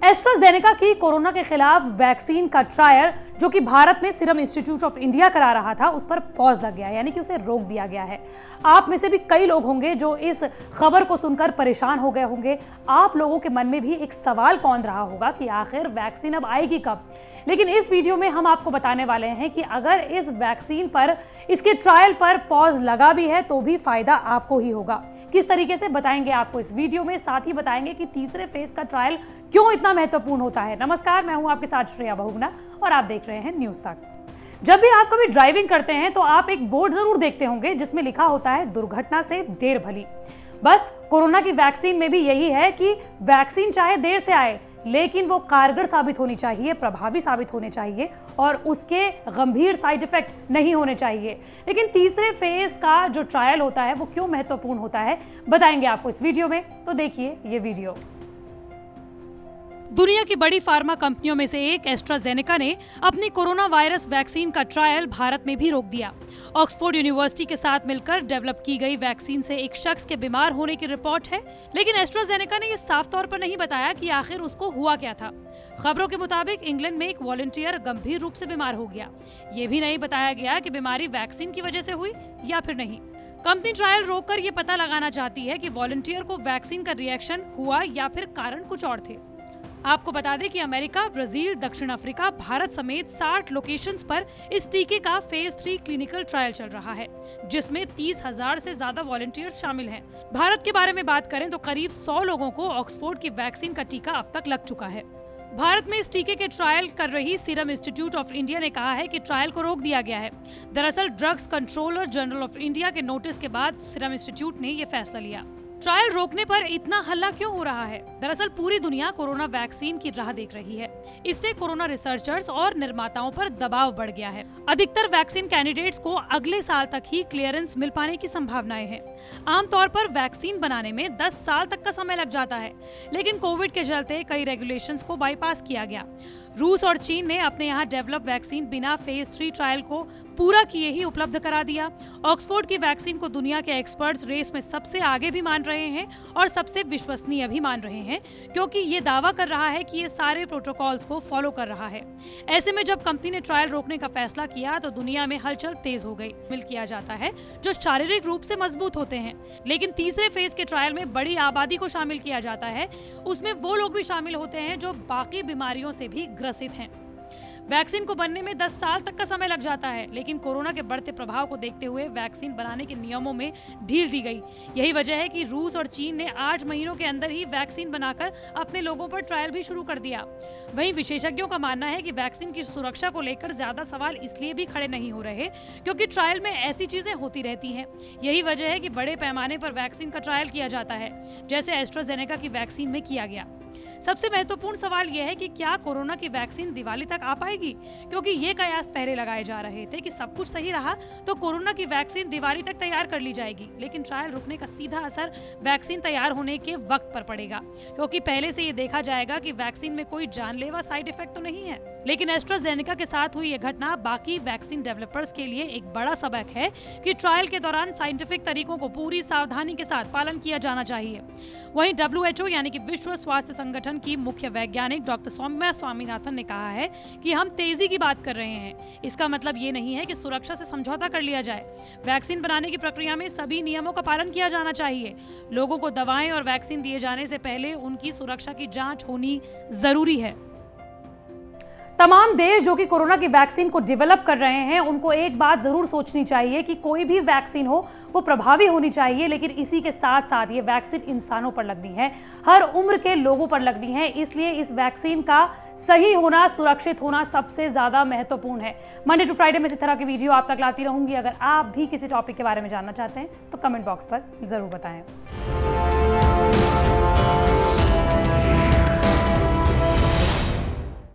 AstraZeneca की corona के खिलाफ वैक्सीन का ट्रायल जो कि भारत में सीरम इंस्टीट्यूट ऑफ इंडिया करा रहा था, उस पर पॉज लग गया है, यानी कि उसे रोक दिया गया है। आप में से भी कई लोग होंगे जो इस खबर को सुनकर परेशान हो गए होंगे। आप लोगों के मन में भी एक सवाल कौन रहा होगा कि आखिर वैक्सीन अब आएगी कब। लेकिन इस वीडियो में हम आपको बताने वाले हैं कि अगर इस वैक्सीन पर, इसके ट्रायल पर पॉज लगा भी है तो भी फायदा आपको ही होगा। किस तरीके से बताएंगे आपको इस वीडियो में, साथ ही बताएंगे कि तीसरे फेज का ट्रायल क्यों इतना महत्वपूर्ण होता है। नमस्कार, मैं हूं आपके साथ श्रेया बहुगुणा और आप देख रहे हैं न्यूज तक। जब भी आप कभी ड्राइविंग करते हैं तो आप एक बोर्ड जरूर देखते होंगे जिसमें लिखा होता है दुर्घटना से देर भली। बस कोरोना की वैक्सीन में भी यही है कि वैक्सीन चाहे देर से आए लेकिन वो कारगर साबित होनी चाहिए, प्रभावी साबित होने चाहिए और उसके गंभीर साइड इफेक्ट नहीं होने चाहिए। लेकिन तीसरे फेज का जो ट्रायल होता है वो क्यों महत्वपूर्ण होता है, बताएंगे आपको इस वीडियो में, तो देखिए ये वीडियो। दुनिया की बड़ी फार्मा कंपनियों में से एक एस्ट्राजेनेका ने अपनी कोरोना वायरस वैक्सीन का ट्रायल भारत में भी रोक दिया। ऑक्सफोर्ड यूनिवर्सिटी के साथ मिलकर डेवलप की गई वैक्सीन से एक शख्स के बीमार होने की रिपोर्ट है, लेकिन एस्ट्राजेनेका ने ये साफ तौर पर नहीं बताया कि आखिर उसको हुआ क्या था। खबरों के मुताबिक इंग्लैंड में एक वॉलंटियर गंभीर रूप से बीमार हो गया। ये भी नहीं बताया गया कि बीमारी वैक्सीन की वजह से हुई या फिर नहीं। कंपनी ट्रायल रोककर ये पता लगाना चाहती है कि वॉलंटियर को वैक्सीन का रिएक्शन हुआ या फिर कारण कुछ और थे। आपको बता दें कि अमेरिका, ब्राजील, दक्षिण अफ्रीका, भारत समेत 60 लोकेशंस पर इस टीके का फेज 3 क्लिनिकल ट्रायल चल रहा है, जिसमें 30,000 से ज्यादा वॉलंटियर्स शामिल हैं। भारत के बारे में बात करें तो करीब 100 लोगों को ऑक्सफोर्ड की वैक्सीन का टीका अब तक लग चुका है। भारत में इस टीके के ट्रायल कर रही सीरम इंस्टीट्यूट ऑफ इंडिया ने कहा है कि ट्रायल को रोक दिया गया है। दरअसल drugs controller general of India के नोटिस के बाद सीरम इंस्टीट्यूट ने यह फैसला लिया। ट्रायल रोकने पर इतना हल्ला क्यों हो रहा है? दरअसल पूरी दुनिया कोरोना वैक्सीन की राह देख रही है। इससे कोरोना रिसर्चर्स और निर्माताओं पर दबाव बढ़ गया है। अधिकतर वैक्सीन कैंडिडेट्स को अगले साल तक ही क्लियरेंस मिल पाने की संभावनाएं हैं। आमतौर पर वैक्सीन बनाने में 10 साल तक का समय लग जाता है, लेकिन कोविड के चलते कई रेगुलेशंस को बाईपास किया गया। रूस और चीन ने अपने यहाँ डेवलप वैक्सीन बिना फेज 3 ट्रायल को पूरा किए ही उपलब्ध करा दिया। ऑक्सफोर्ड की वैक्सीन को दुनिया के एक्सपर्ट्स रेस में सबसे आगे भी मान रहे हैं और सबसे विश्वसनीय भी मान रहे हैं, क्योंकि ये दावा कर रहा है कि ये सारे प्रोटोकॉल्स को फॉलो कर रहा है। ऐसे में जब कंपनी ने ट्रायल रोकने का फैसला किया तो दुनिया में हलचल तेज हो गई। मिल किया जाता है जो शारीरिक रूप से मजबूत होते हैं, लेकिन तीसरे फेज के ट्रायल में बड़ी आबादी को शामिल किया जाता है। उसमें वो लोग भी शामिल होते हैं जो बाकी बीमारियों से भी ग्रसित हैं। वैक्सीन को बनने में 10 साल तक का समय लग जाता है, लेकिन कोरोना के बढ़ते प्रभाव को देखते हुए वैक्सीन बनाने के नियमों में ढील दी गई। यही वजह है कि रूस और चीन ने 8 महीनों के अंदर ही वैक्सीन बनाकर अपने लोगों पर ट्रायल भी शुरू कर दिया। वहीं विशेषज्ञों का मानना है कि वैक्सीन की सुरक्षा को लेकर ज्यादा सवाल इसलिए भी खड़े नहीं हो रहे क्योंकि ट्रायल में ऐसी चीजें होती रहती हैं। यही वजह है कि बड़े पैमाने पर वैक्सीन का ट्रायल किया जाता है, जैसे एस्ट्राजेनेका की वैक्सीन में किया गया। सबसे महत्वपूर्ण सवाल यह है कि क्या कोरोना की वैक्सीन दिवाली तक आ पाएगी, क्योंकि ये कयास पहले लगाए जा रहे थे कि सब कुछ सही रहा तो कोरोना की वैक्सीन दिवाली तक तैयार कर ली जाएगी। लेकिन ट्रायल रुकने का सीधा असर वैक्सीन तैयार होने के वक्त पर पड़ेगा, क्योंकि पहले से ये देखा जाएगा कि वैक्सीन में कोई जानलेवा साइड इफेक्ट तो नहीं है। लेकिन एस्ट्राजेनेका के साथ हुई ये घटना बाकी वैक्सीन डेवलपर्स के लिए एक बड़ा सबक है कि ट्रायल के दौरान साइंटिफिक तरीकों को पूरी सावधानी के साथ पालन किया जाना चाहिए। वहीं WHO यानी कि विश्व स्वास्थ्य संगठन की मुख्य वैज्ञानिक डॉक्टर सौम्या स्वामीनाथन ने कहा है कि हम तेजी की बात कर रहे हैं। इसका मतलब ये नहीं है कि सुरक्षा से समझौता कर लिया जाए। वैक्सीन बनाने की प्रक्रिया में सभी नियमों का पालन किया जाना चाहिए। लोगों को दवाएं और वैक्सीन दिए जाने से पहले उनकी सुरक्षा की जांच होनी जरूरी है। तमाम देश जो कि कोरोना की वैक्सीन को डेवलप कर रहे हैं, उनको एक बात जरूर सोचनी चाहिए कि कोई भी वैक्सीन हो वो प्रभावी होनी चाहिए, लेकिन इसी के साथ साथ ये वैक्सीन इंसानों पर लगनी है, हर उम्र के लोगों पर लगनी है। इसलिए इस वैक्सीन का सही होना, सुरक्षित होना सबसे ज्यादा महत्वपूर्ण है। मंडे टू फ्राइडे में इस तरह की वीडियो आप तक लाती रहूंगी। अगर आप भी किसी टॉपिक के बारे में जानना चाहते हैं तो कमेंट बॉक्स पर जरूर बताएं।